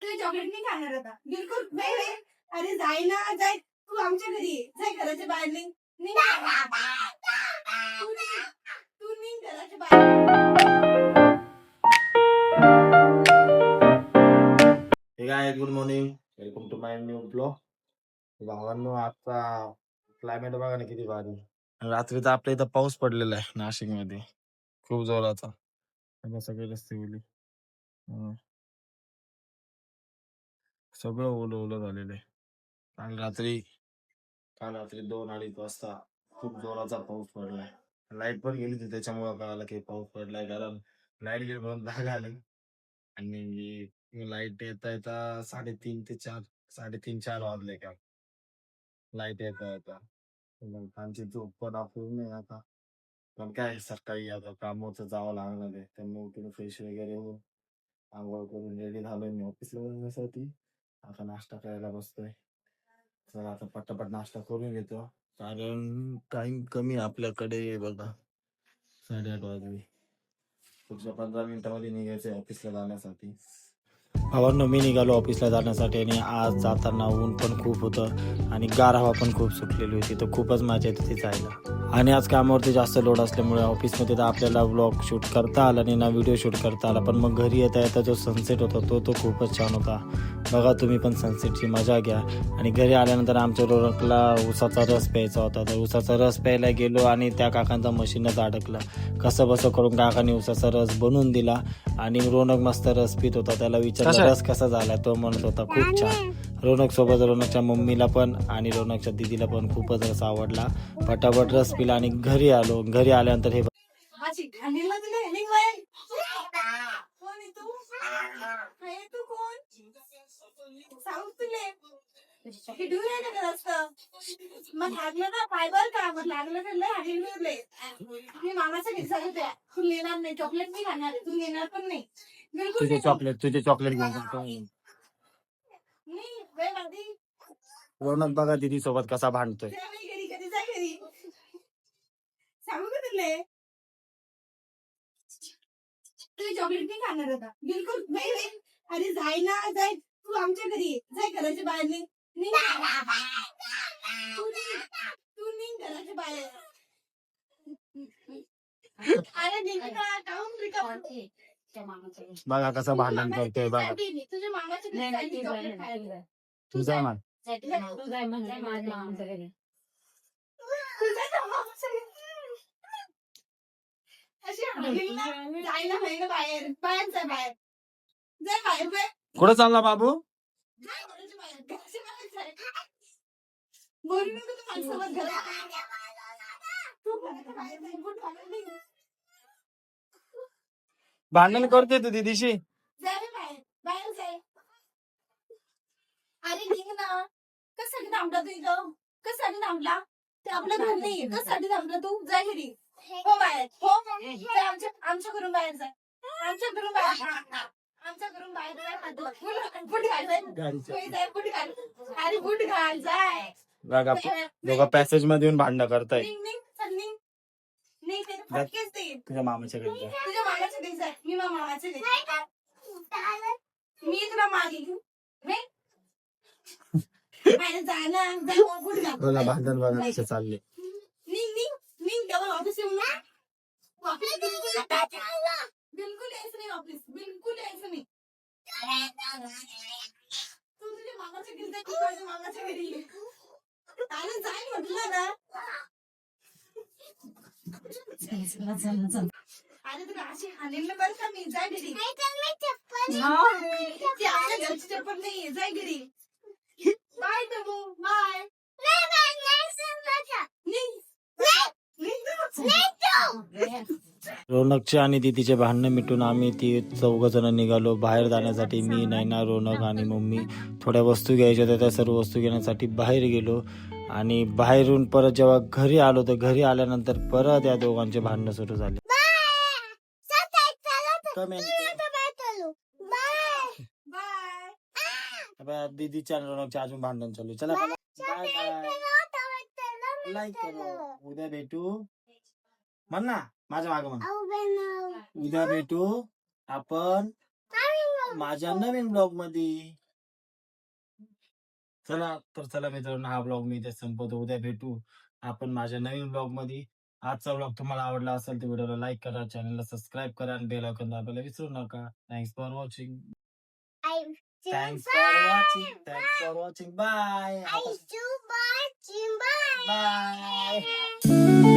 तू chocolate नाही खाणार आता बिलकुल नाही. अरे जाय ना जाय तू आमच्या घरी जाय घराच्या बाहेर नाही तू नाही घराच्या बाहेर. हे काय good morning welcome to my new blog. भावांनो आजचा क्लायमेट बघा ना किती भारी. रात्रीचा आपल्या इथं पाऊस पडलेला आहे नाशिक मध्ये खूप जोराचा. सगळे रस्ते ओले सगळं ओलं ओलं झालेलं आहे. काल रात्री 2-2:30 वाजता खूप जोराचा पाऊस पडलाय. लाईट पण गेली होती त्याच्यामुळे कळालं की पाऊस पडलाय, कारण लाईट गेली म्हणून जाग आली. आणि लाईट येता 3:30 ते 4 वाजले का लाईट येता मग आमची झोप पण अपूर्ण आहे आता. पण काय सकाळी आता कामाचं जावं लागणार आहे, त्यामुळे उठून फ्रेश वगैरे होऊन आंघोळ करून रेडी झालोय मी ऑफिसला जाण्यासाठी. आता नाश्ता करायला बसतोय. चला आता पटापट नाश्ता करून घेतो, कारण टाइम कमी आपल्याकडे. बघा 8:30 वाजले. पुढच्या 15 मिनिटांमध्ये निघायचंय ऑफिसला जाण्यासाठी. भावांनो मी निघालो ऑफिसला जाण्यासाठी, आणि आज जाताना ऊन पण खूप होतं आणि गार हवा पण खूप सुटलेली होती, तर खूपच मजा येते तिथे जायला. आणि आज कामावरती जास्त लोड असल्यामुळे ऑफिसमध्ये तर आपल्याला व्लॉग शूट करता आला आणि ना व्हिडिओ शूट करता आला. पण मग घरी येता येता जो सनसेट होता तो खूपच छान होता. बघा तुम्ही पण सनसेटची मजा घ्या. आणि घरी आल्यानंतर आमच्या रोनकला उसाचा रस प्यायचा होता, तर उसाचा रस प्यायला गेलो आणि त्या काकांचा मशीनच अडकला. कसं बसं करून काकाने उसाचा रस बनवून दिला आणि रोनक मस्त रस पित होता. त्याला विचारलं रस कसा झाला, तो म्हणत होता खूप छान. रोनक सोबत रोनकच्या मम्मीला पण आणि रोनकच्या दीदीला पण खूपच रस आवडला. पटापट रस पिला आणि घरी आलो. घरी आल्यानंतर हे मग लागलं ना फायबर का मग लागलं तर लय मी मामाच्या घरी सांगते तू येणार नाही, चॉकलेट नाही खाणार, तू येणार पण नाही बिलकुल. तुझे चॉकलेट घेऊन जातो. रोनक बघा दीदी सोबत कसा भांडतोय. घरी कधी जाय घरी सांगू का तुले तू चॉकलेट नाही खाणार आता बिलकुल नाही. अरे जाय ना जाय तू आमच्या घरी जाय घराच्या बाहेर नाही तू नाही घराच्या बाहेर. अरे बघा कसं भांडण करतोय बघा. तुझ्या मामाच्या तुझा मान जायला बाहेर बाहेर जाय बाहेर जाय बाहेर बाहेर कुठं चालला बाबू. बोलू नको तू माझ्यासोबत भांडण करते तू दीदीशी. जाय बाहेर बाहेर जाय. अरे निघ ना. कशासाठी थांबला तू इथं, कशासाठी थांबला, ते आपलं घर नाहीये, कशासाठी थांबला तू, जाय घरी. हो बाहेर हो जाय आमच्या घरून बाहेर जाय, आमच्या घरून बाहेर आमच्या घरून बाहेर जाय. बुट घाल जाय बुट घाल. अरे बुट घाल जाय. बघा दोघं पॅसेज मध्ये येऊन भांडण करताय. नाही ते फटकेच देईल. तुझ्या मामाच्या घरी जा. तुझ्या मामाच्या घरी जाय. मी मामाच्या घरी मी तुला मागे बघा भांडण बघा कसे चालले. ऑफिस येऊन बिलकुल यायचं नाही, ऑफिस बिलकुल यायचं नाही. तू तुझ्या मामाच्या घरी जाय, तू मामाच्या घरी ये. अरे जाय म्हटलं ना. अरे तुला अशी हानेल बरं का मी, जाय घरी. आपल्या घरची चप्पल नाहीये, जाय घरी. बाय बाबू बाय. रोनकचे आणि दीदीचे भांडणं मिटून आम्ही ती 4 जण निघालो बाहेर जाण्यासाठी. मी, नैना, रोनक आणि मम्मी. थोड्या वस्तू घ्यायच्या होत्या, त्या सर्व वस्तू घेण्यासाठी बाहेर गेलो. आणि बाहेरून परत जेव्हा घरी आलो, तर घरी आल्यानंतर परत या दोघांचे भांडणं सुरू झाले. दीदीच्या आणि रोनकचे अजून भांडण चालू. चला बाय बाय. लाईक करो. उद्या भेटू म्हण ना माझ्या मागं म्हण. उद्या भेटू आपण माझ्या नवीन ब्लॉग मध्ये. चला मित्रांनो, हा ब्लॉग मी इथे संपवतो. उद्या भेटू आपण माझ्या नवीन ब्लॉग मध्ये. आजचा ब्लॉग तुम्हाला आवडला असेल तर व्हिडिओला लाईक करा, चॅनलला सबस्क्राईब करा आणि बेल आयकॉन दाबायला विसरू नका. Thanks for watching. Thanks for watching. Bye. Bye.